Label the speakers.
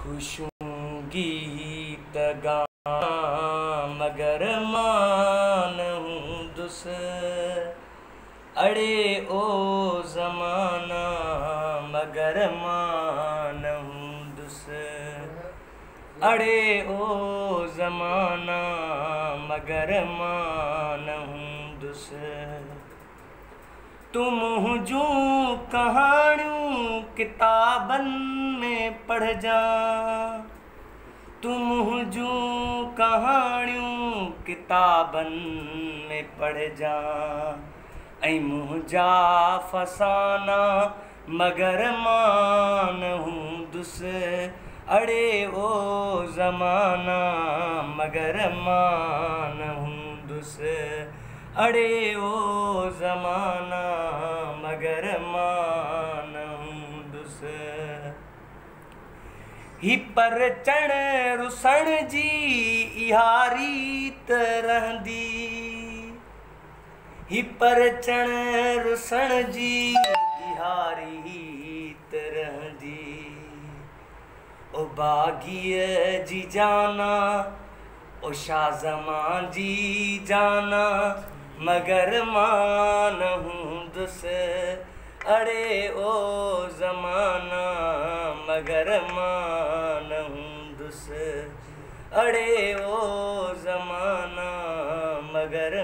Speaker 1: खुशूं गीत गां मगर मान हूंदुस। अड़े ओ ज़माना मगर मान हूंदुस। अड़े ओ ज़माना मगर मान हूंदुस। तुम जूं कहाणियूं किताबनि में पढ़जां। तुम जूं कहाणियूं किताबनि में पढ़जां। ऐं मुंहिंजा फ़साना मगर मान हूंदुसि। अड़े ओ ज़माना मगर मान हूंदुसि। अड़े ओ ज़माना मगर मान हूंदुसि। ही परचण रुसण जी इहा रीत रहंदी। ही परचण रुसण जी इहा रीत रहंदी। ओ बाग़ीअ जी जाना ओ शाज़मां जी जाना मगर मान हूंदुसि। अड़े ओ ज़माना मगर मान हूंदुसि। अड़े ओ ज़माना मगर